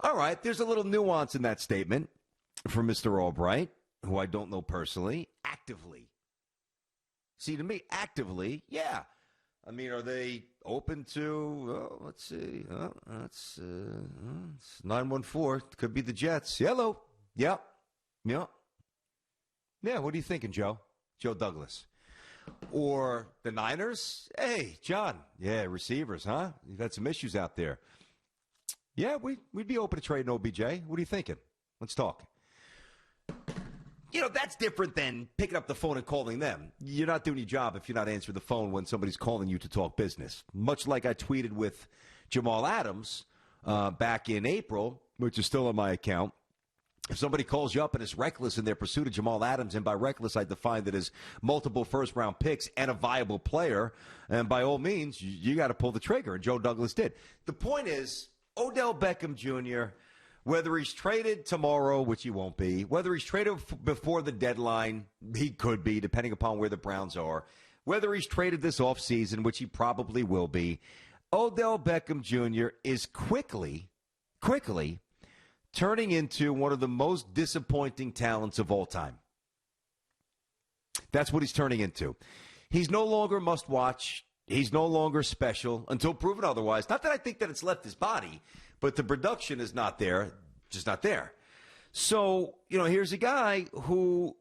All right, there's a little nuance in that statement from Mr. Albright, who I don't know personally, actively. See, to me, actively, yeah. I mean, are they open to, let's see, it's 914. Could be the Jets. Hello. Yep. Yep. Yeah, what are you thinking, Joe? Joe Douglas. Or the Niners? Hey, John. Yeah, receivers, huh? You've had some issues out there. Yeah, we'd be open to trading OBJ. What are you thinking? Let's talk. You know, that's different than picking up the phone and calling them. You're not doing your job if you're not answering the phone when somebody's calling you to talk business. Much like I tweeted with Jamal Adams back in April, which is still on my account. If somebody calls you up and is reckless in their pursuit of Jamal Adams, and by reckless I define that as multiple first-round picks and a viable player, and by all means, you got to pull the trigger, and Joe Douglas did. The point is, Odell Beckham Jr., whether he's traded tomorrow, which he won't be, whether he's traded before the deadline, he could be, depending upon where the Browns are, whether he's traded this offseason, which he probably will be, Odell Beckham Jr. is quickly turning into one of the most disappointing talents of all time. That's what he's turning into. He's no longer must-watch. He's no longer special until proven otherwise. Not that I think that it's left his body, but the production is not there, just not there. So, here's a guy who,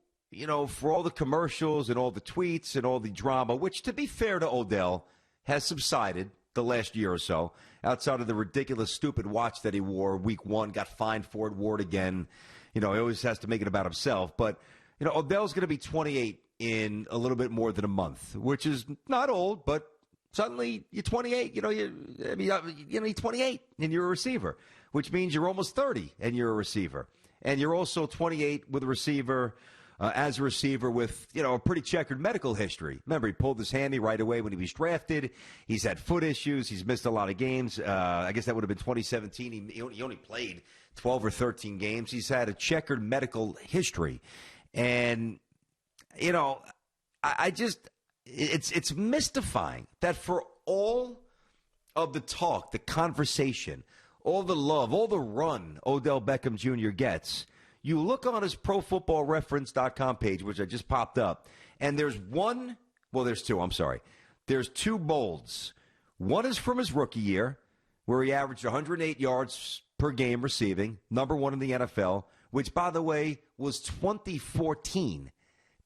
for all the commercials and all the tweets and all the drama, which, to be fair to Odell, has subsided the last year or so, outside of the ridiculous, stupid watch that he wore week one, got fined for it, wore it again. He always has to make it about himself. But, Odell's going to be 28 in a little bit more than a month, which is not old, but suddenly you're 28. You're 28 and you're a receiver, which means you're almost 30 and you're a receiver. And you're also 28 with a receiver, as a receiver with, a pretty checkered medical history. Remember, he pulled his hammy right away when he was drafted. He's had foot issues. He's missed a lot of games. I guess that would have been 2017. He only played 12 or 13 games. He's had a checkered medical history. And, It's mystifying that for all of the talk, the conversation, all the love, all the run Odell Beckham Jr. gets, you look on his ProFootballReference.com page, which I just popped up, and there's two bolds. One is from his rookie year, where he averaged 108 yards per game receiving, number one in the NFL, which, by the way, was 2014,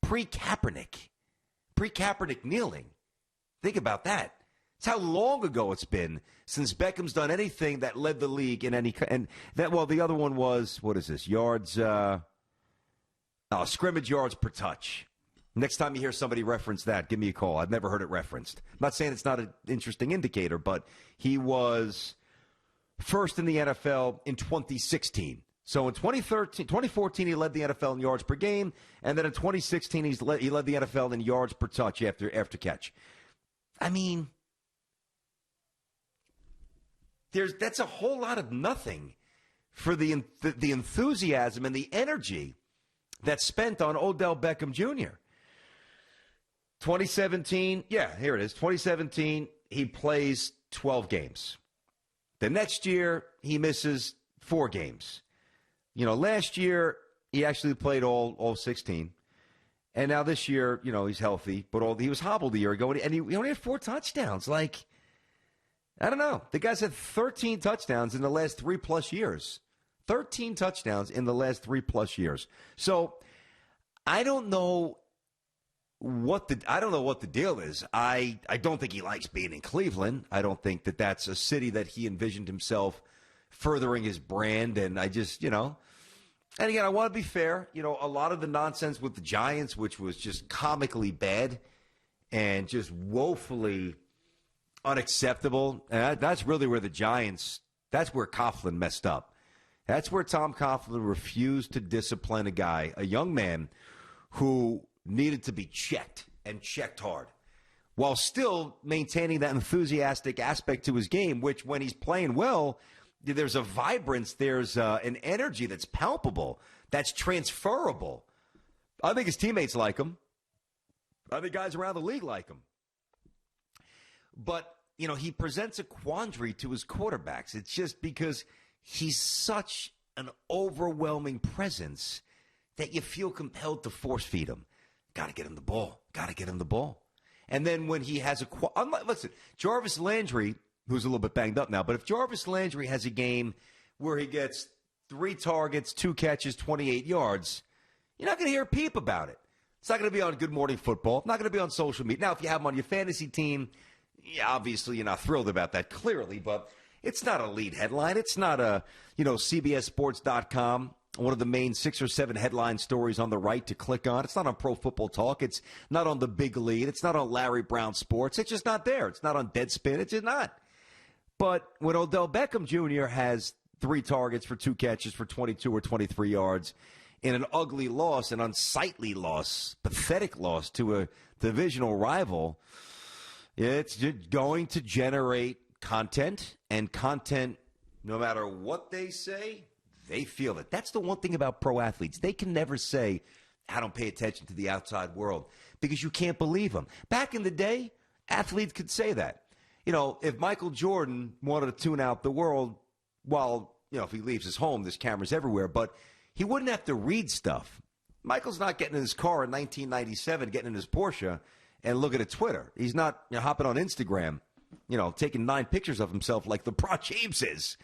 pre-Kaepernick kneeling. Think about that. It's how long ago it's been since Beckham's done anything that led the league in any. And that, well, the other one was, what is this? Scrimmage yards per touch. Next time you hear somebody reference that, give me a call. I've never heard it referenced. I'm not saying it's not an interesting indicator, but he was first in the NFL in 2016. So in 2014, he led the NFL in yards per game, and then in 2016, he led the NFL in yards per touch after catch. I mean, that's a whole lot of nothing for the enthusiasm and the energy that's spent on Odell Beckham Jr. 2017, yeah, here it is. 2017, he plays 12 games. The next year, he misses 4 games. Last year, he actually played all 16. And now this year, he's healthy, but he was hobbled a year ago, and he only had 4 touchdowns. Like, I don't know. The guy's had 13 touchdowns in the last 3+ years. 13 touchdowns in the last 3+ years. So I don't know what the deal is. I don't think he likes being in Cleveland. I don't think that that's a city that he envisioned himself furthering his brand, and I just, and again, I want to be fair. A lot of the nonsense with the Giants, which was just comically bad and just woefully unacceptable, and that's really where that's where Coughlin messed up. That's where Tom Coughlin refused to discipline a young man who needed to be checked and checked hard, while still maintaining that enthusiastic aspect to his game, which when he's playing well, there's a vibrance, there's an energy that's palpable, that's transferable. I think his teammates like him. I think guys around the league like him. But, he presents a quandary to his quarterbacks. It's just because he's such an overwhelming presence that you feel compelled to force feed him. Got to get him the ball. Got to get him the ball. And then when he has listen, Jarvis Landry, who's a little bit banged up now, but if Jarvis Landry has a game where he gets 3 targets, 2 catches, 28 yards, you're not going to hear a peep about it. It's not going to be on Good Morning Football. Not going to be on social media. Now, if you have him on your fantasy team, yeah, obviously you're not thrilled about that, clearly, but it's not a lead headline. It's not a, CBSSports.com, one of the main 6 or 7 headline stories on the right to click on. It's not on Pro Football Talk. It's not on The Big Lead. It's not on Larry Brown Sports. It's just not there. It's not on Deadspin. It's just not. But when Odell Beckham Jr. has 3 targets for 2 catches for 22 or 23 yards in an ugly loss, an unsightly loss, pathetic loss to a divisional rival, it's going to generate content, and content, no matter what they say, they feel it. That's the one thing about pro athletes. They can never say, I don't pay attention to the outside world, because you can't believe them. Back in the day, athletes could say that. If Michael Jordan wanted to tune out the world, well, if he leaves his home, there's cameras everywhere, but he wouldn't have to read stuff. Michael's not getting in his car in 1997, getting in his Porsche and looking at Twitter. He's not hopping on Instagram, taking 9 pictures of himself like LeBron James is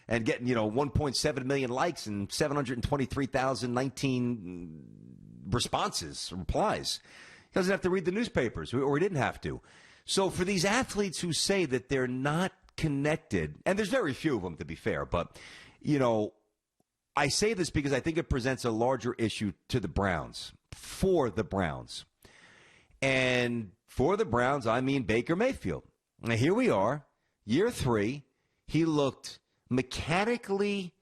and getting, 1.7 million likes and 723,019 responses, replies. He doesn't have to read the newspapers, or he didn't have to. So for these athletes who say that they're not connected, and there's very few of them, to be fair, but, I say this because I think it presents a larger issue to the Browns, for the Browns. And for the Browns, I mean Baker Mayfield. Now, here we are, year 3. He looked mechanically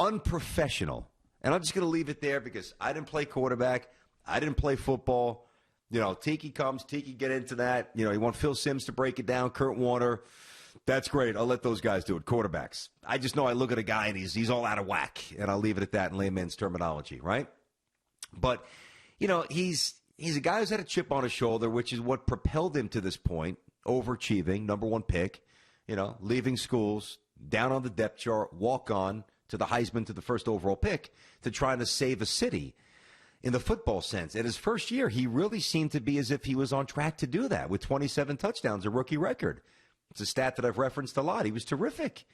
unprofessional. And I'm just going to leave it there because I didn't play quarterback. I didn't play football. Tiki comes. Tiki get into that. You want Phil Simms to break it down, Kurt Warner. That's great. I'll let those guys do it, quarterbacks. I just know I look at a guy and he's all out of whack, and I'll leave it at that in layman's terminology, right? But, he's a guy who's had a chip on his shoulder, which is what propelled him to this point, overachieving, number 1 pick, leaving schools, down on the depth chart, walk on to the Heisman, to the first overall pick, to trying to save a city in the football sense. In his first year, he really seemed to be as if he was on track to do that with 27 touchdowns, a rookie record. It's a stat that I've referenced a lot. He was terrific.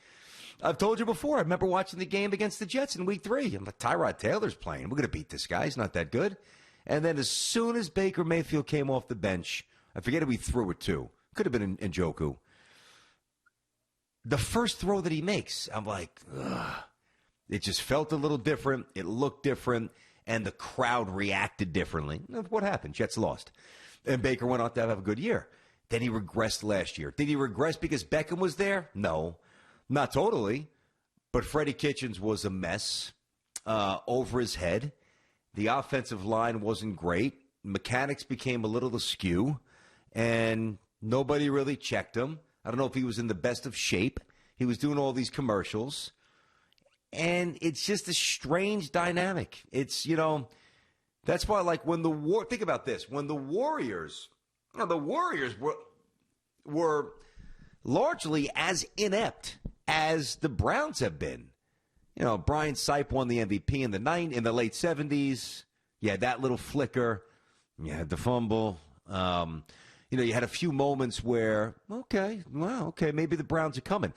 I've told you before, I remember watching the game against the Jets in week 3. I'm like, Tyrod Taylor's playing. We're going to beat this guy. He's not that good. And then as soon as Baker Mayfield came off the bench, I forget who he threw it to. Could have been Njoku. The first throw that he makes, I'm like, ugh. It just felt a little different. It looked different. And the crowd reacted differently. What happened? Jets lost. And Baker went on to have a good year. Then he regressed last year. Did he regress because Beckham was there? No, not totally. But Freddie Kitchens was a mess over his head. The offensive line wasn't great. Mechanics became a little askew. And nobody really checked him. I don't know if he was in the best of shape. He was doing all these commercials. And it's just a strange dynamic. It's, that's why, like, think about this. When the Warriors were largely as inept as the Browns have been. Brian Sipe won the MVP in the late 70s. You had that little flicker. You had the fumble. You had a few moments where, maybe the Browns are coming.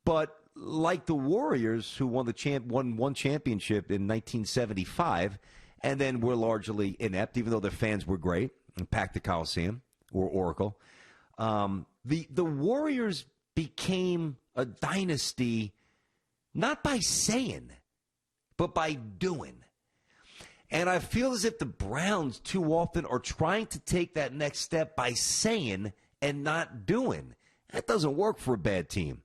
But like the Warriors, who won one championship in 1975, and then were largely inept, even though their fans were great and packed the Coliseum or Oracle. The Warriors became a dynasty not by saying, but by doing. And I feel as if the Browns too often are trying to take that next step by saying and not doing. That doesn't work for a bad team.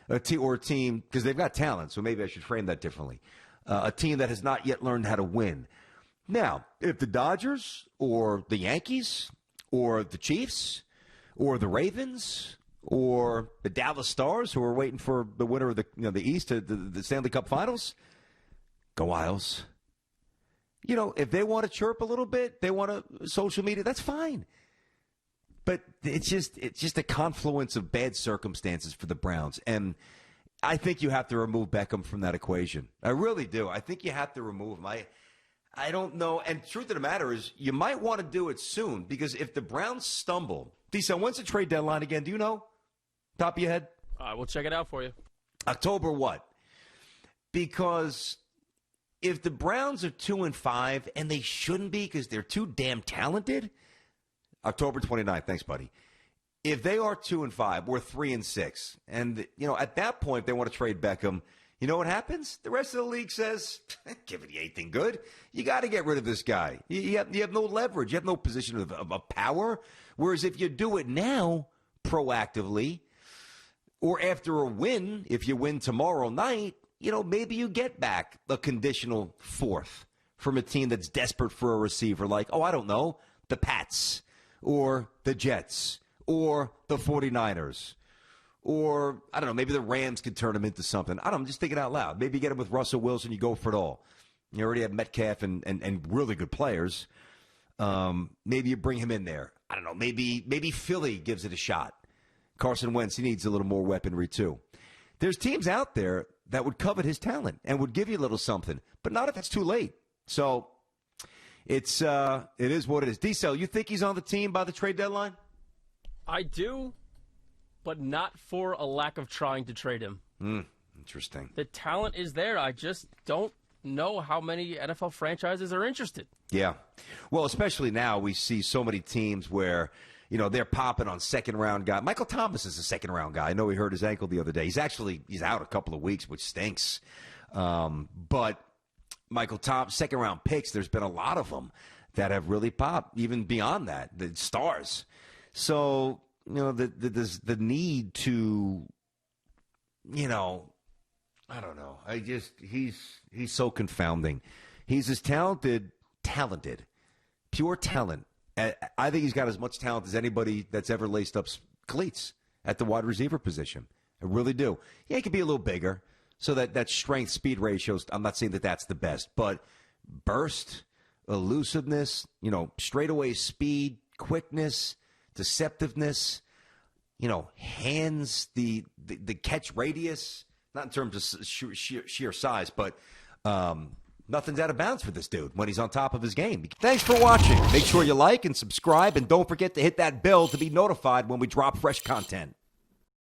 Or a team, because they've got talent, so maybe I should frame that differently. A team that has not yet learned how to win. Now, if the Dodgers or the Yankees or the Chiefs or the Ravens or the Dallas Stars, who are waiting for the winner of the East, the Stanley Cup Finals, go Isles. If they want to chirp a little bit, they want to social media, that's fine. But it's just a confluence of bad circumstances for the Browns. And I think you have to remove Beckham from that equation. I really do. I think you have to remove him. I don't know. And truth of the matter is, you might want to do it soon because if the Browns stumble, Diesel, when's the trade deadline again? Do you know? Top of your head? I will check it out for you. October what? Because if the Browns are 2-5, and they shouldn't be because they're too damn talented, October 29th. Thanks, buddy. If they are 2-5, we're 3-6, and at that point they want to trade Beckham. You know what happens? The rest of the league says, "Give you anything good. You got to get rid of this guy. You have no leverage. You have no position of power. Whereas if you do it now, proactively, or after a win, if you win tomorrow night, maybe you get back a conditional fourth from a team that's desperate for a receiver, like, I don't know, the Pats or the Jets or the 49ers. Or, I don't know, maybe the Rams could turn him into something. I don't know, I'm just thinking out loud. Maybe you get him with Russell Wilson, you go for it all. You already have Metcalf and really good players. Maybe you bring him in there. I don't know, maybe Philly gives it a shot. Carson Wentz, he needs a little more weaponry too. There's teams out there that would covet his talent and would give you a little something, but not if it's too late. So it is what it is. D-Cell, you think he's on the team by the trade deadline? I do, but not for a lack of trying to trade him. Interesting. The talent is there. I just don't know how many NFL franchises are interested. Yeah. Well, especially now we see so many teams where, they're popping on second-round guy. Michael Thomas is a second-round guy. I know he hurt his ankle the other day. He's out a couple of weeks, which stinks. But Michael Thomas, second-round picks, there's been a lot of them that have really popped, even beyond that, the stars. So, the need to, I don't know. He's so confounding. He's as talented, pure talent. I think he's got as much talent as anybody that's ever laced up cleats at the wide receiver position. I really do. Yeah, he could be a little bigger. So that strength-speed ratio, I'm not saying that that's the best. But burst, elusiveness, straightaway speed, quickness, deceptiveness, hands, the catch radius, not in terms of sheer size, but nothing's out of bounds for this dude when he's on top of his game. Thanks for watching. Make sure you like and subscribe, and don't forget to hit that bell to be notified when we drop fresh content.